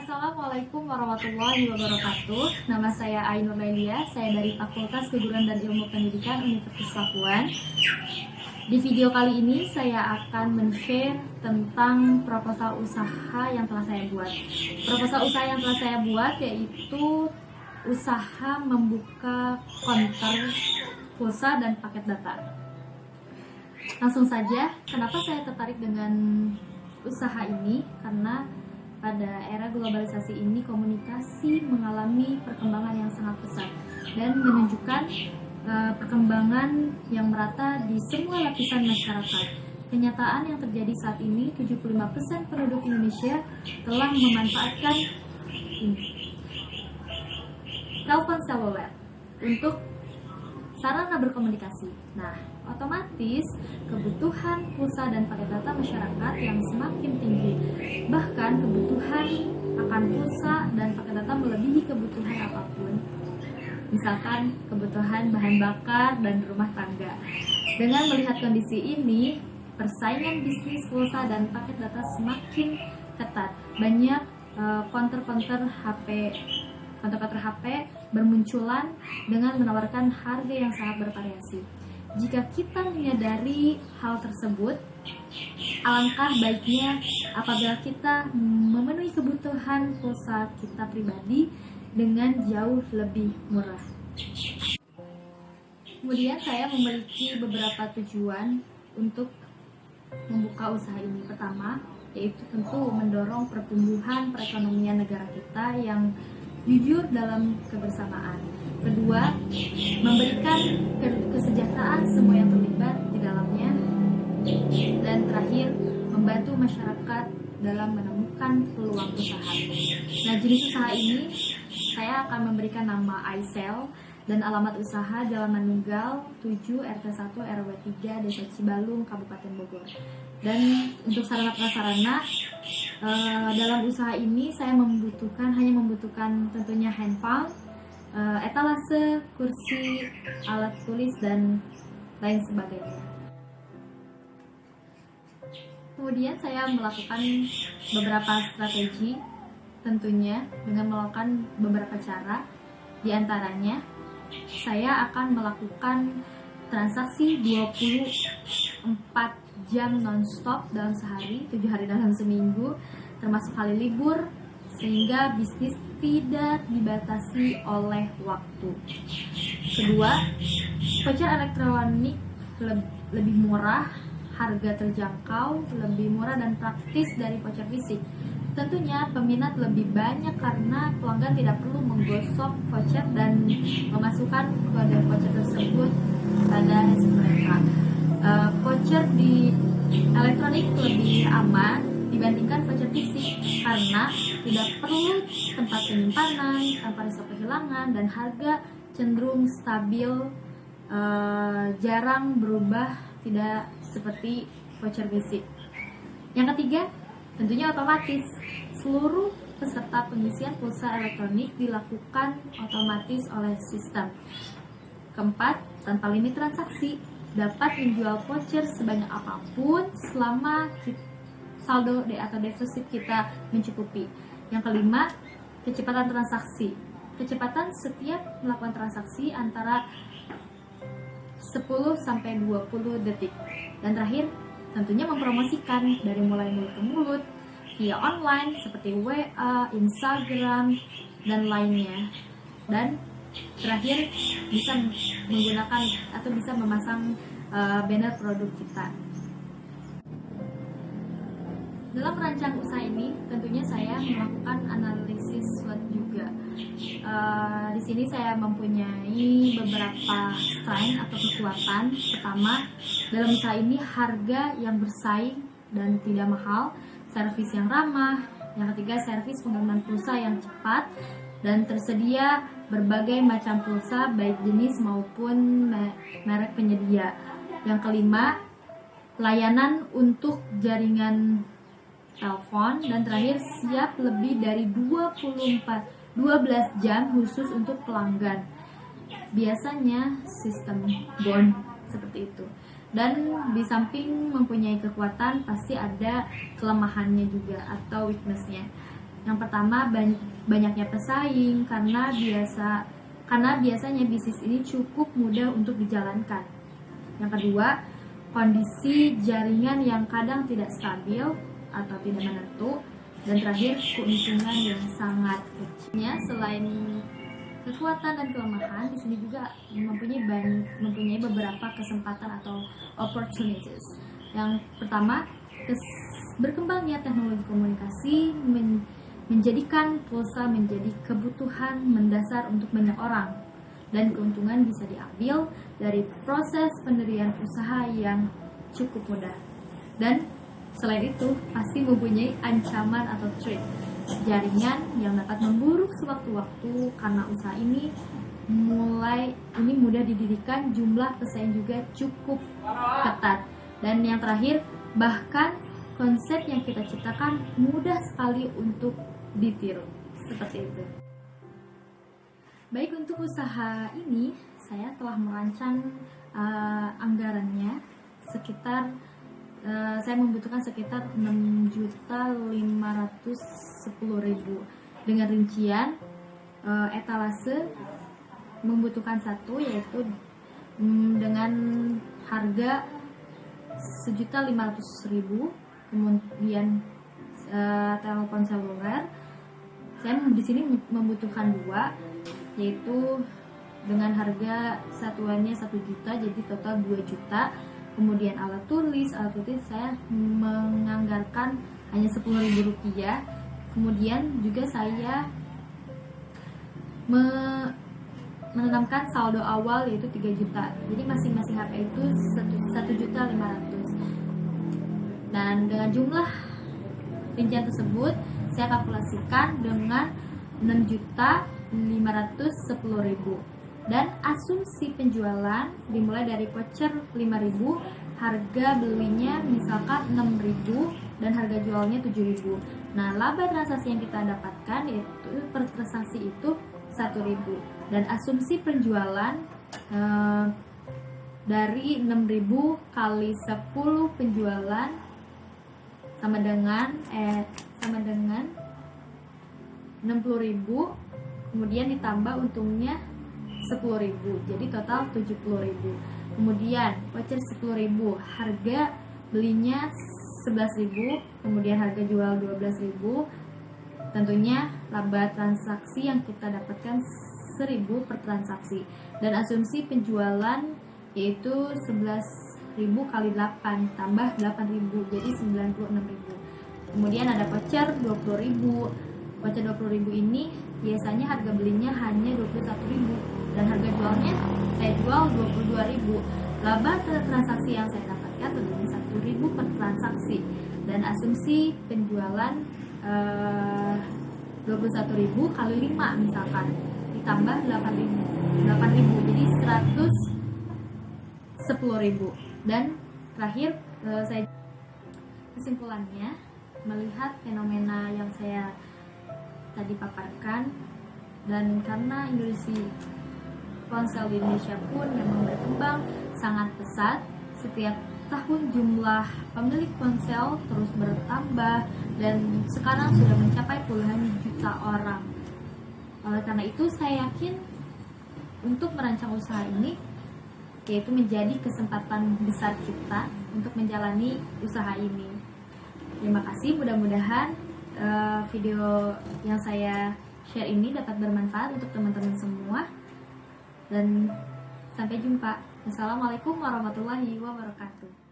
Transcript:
Assalamualaikum warahmatullahi wabarakatuh. Nama saya Ainur Lelia, saya dari Fakultas Keguruan dan Ilmu Pendidikan Universitas Pakuan. Di video kali ini saya akan men-share tentang proposal usaha yang telah saya buat. Proposal usaha yang telah saya buat yaitu usaha membuka konter pulsa dan paket data. Langsung saja, kenapa saya tertarik dengan usaha ini? Karena pada era globalisasi ini komunikasi mengalami perkembangan yang sangat pesat dan menunjukkan perkembangan yang merata di semua lapisan masyarakat. Kenyataan yang terjadi saat ini, 75% penduduk Indonesia telah memanfaatkan telepon seluler untuk sarana berkomunikasi. Nah, otomatis kebutuhan pulsa dan paket data masyarakat yang semakin tinggi. Bahkan kebutuhan akan pulsa dan paket data melebihi kebutuhan apapun. Misalkan kebutuhan bahan bakar dan rumah tangga. Dengan melihat kondisi ini, persaingan bisnis pulsa dan paket data semakin ketat. Banyak konter-konter HP bermunculan dengan menawarkan harga yang sangat bervariasi. Jika kita menyadari hal tersebut, alangkah baiknya apabila kita memenuhi kebutuhan pulsa kita pribadi dengan jauh lebih murah. Kemudian saya memiliki beberapa tujuan untuk membuka usaha ini. Pertama, yaitu tentu mendorong pertumbuhan perekonomian negara kita yang jujur dalam kebersamaan. Kedua, memberikan kesejahteraan semua yang terlibat di dalamnya. Dan terakhir, membantu masyarakat dalam menemukan peluang usaha. Nah, jenis usaha ini saya akan memberikan nama iSell dan alamat usaha Jalan Manunggal 7 RT 1 RW 3 Desa Cibalung Kabupaten Bogor. Dan untuk sarana prasarana dalam usaha ini saya hanya membutuhkan tentunya handphone, etalase, kursi, alat tulis dan lain sebagainya. Kemudian saya melakukan beberapa strategi tentunya dengan melakukan beberapa cara. Di antaranya saya akan melakukan transaksi 24 jam non-stop dalam sehari, 7 hari dalam seminggu, termasuk hari libur, sehingga bisnis tidak dibatasi oleh waktu. Kedua, voucher elektronik lebih murah, harga terjangkau, lebih murah dan praktis dari voucher fisik. Tentunya peminat lebih banyak karena pelanggan tidak perlu menggosok voucher dan memasukkan kode voucher tersebut pada handphone mereka. Voucher di elektronik lebih aman dibandingkan voucher fisik karena tidak perlu tempat penyimpanan, tanpa risiko kehilangan, dan harga cenderung stabil, jarang berubah, tidak seperti voucher fisik. Yang ketiga, tentunya otomatis. Seluruh peserta pengisian pulsa elektronik dilakukan otomatis oleh sistem. Keempat, tanpa limit transaksi, dapat menjual voucher sebanyak apapun selama saldo atau defisit kita mencukupi. Yang kelima, kecepatan transaksi. Kecepatan setiap melakukan transaksi antara 10 sampai 20 detik. Dan terakhir, tentunya mempromosikan dari mulai mulut ke mulut, via online seperti WA, Instagram, dan lainnya. Dan terakhir, bisa menggunakan atau bisa memasang banner produk kita. Dalam merancang usaha ini, tentunya saya melakukan analisis SWOT juga. Di sini saya mempunyai beberapa strength atau kekuatan. Pertama, dalam usaha ini harga yang bersaing dan tidak mahal, servis yang ramah. Yang ketiga, servis pengiriman pulsa yang cepat dan tersedia berbagai macam pulsa baik jenis maupun merek penyedia. Yang kelima, layanan untuk jaringan telepon, dan terakhir siap lebih dari 12 jam khusus untuk pelanggan. Biasanya sistem bond seperti itu. Dan di samping mempunyai kekuatan, pasti ada kelemahannya juga atau weaknessnya. Yang pertama, banyaknya pesaing karena biasanya bisnis ini cukup mudah untuk dijalankan. Yang kedua, kondisi jaringan yang kadang tidak stabil atau tidak menentu. Dan terakhir, keuntungan yang sangat kecilnya. Selain kekuatan dan kelemahan, di sini juga mempunyai beberapa kesempatan atau opportunities. Yang pertama, berkembangnya teknologi komunikasi menjadikan pulsa menjadi kebutuhan mendasar untuk banyak orang, dan keuntungan bisa diambil dari proses pendirian usaha yang cukup mudah. Dan selain itu, pasti mempunyai ancaman atau threat, jaringan yang dapat memburuk sewaktu-waktu karena usaha ini mudah didirikan, jumlah pesaing juga cukup ketat. Dan yang terakhir, bahkan konsep yang kita ciptakan mudah sekali untuk ditiru. Seperti itu. Baik, untuk usaha ini saya telah merancang anggarannya sekitar saya membutuhkan sekitar 6.510.000 dengan rincian etalase membutuhkan satu, yaitu dengan harga 1.500.000, kemudian telepon seluler saya di sini membutuhkan dua, yaitu dengan harga satuannya 1 juta, jadi total 2 juta. Kemudian alat tulis saya menganggarkan hanya Rp10.000. Kemudian juga saya menanamkan saldo awal yaitu 3 juta. Jadi masing-masing HP itu 1.500.000. Dan dengan jumlah rincian tersebut saya kalkulasikan dengan 6.510.000. Dan asumsi penjualan dimulai dari voucher 5.000, harga belinya misalkan 6.000 dan harga jualnya 7.000. Nah, laba transaksi yang kita dapatkan yaitu per transaksi itu 1.000. Dan asumsi penjualan dari 6.000 kali 10 penjualan sama dengan 60.000, kemudian ditambah untungnya 10.000, jadi total 70.000. Kemudian voucher 10.000, harga belinya 11.000, kemudian harga jual 12.000. Tentunya laba transaksi yang kita dapatkan 1.000 per transaksi. Dan asumsi penjualan yaitu 11.000 kali 8 tambah 8.000, jadi 96.000. Kemudian ada voucher 20.000. Voucher 20.000 ini biasanya harga belinya hanya 21.000 dan harga jualnya saya jual 22.000. Laba transaksi yang saya dapatkan tentunya 1.000 per transaksi, dan asumsi penjualan 21.000 kali 5 misalkan ditambah 8.000 jadi 110.000. Dan terakhir saya kesimpulannya, melihat fenomena yang saya tadi paparkan, dan karena industri ponsel di Indonesia pun memang berkembang sangat pesat, setiap tahun jumlah pemilik ponsel terus bertambah dan sekarang sudah mencapai puluhan juta orang. Oleh karena itu saya yakin untuk merancang usaha ini yaitu menjadi kesempatan besar kita untuk menjalani usaha ini. Terima kasih, mudah-mudahan video yang saya share ini dapat bermanfaat untuk teman-teman semua, dan sampai jumpa. Wassalamualaikum warahmatullahi wabarakatuh.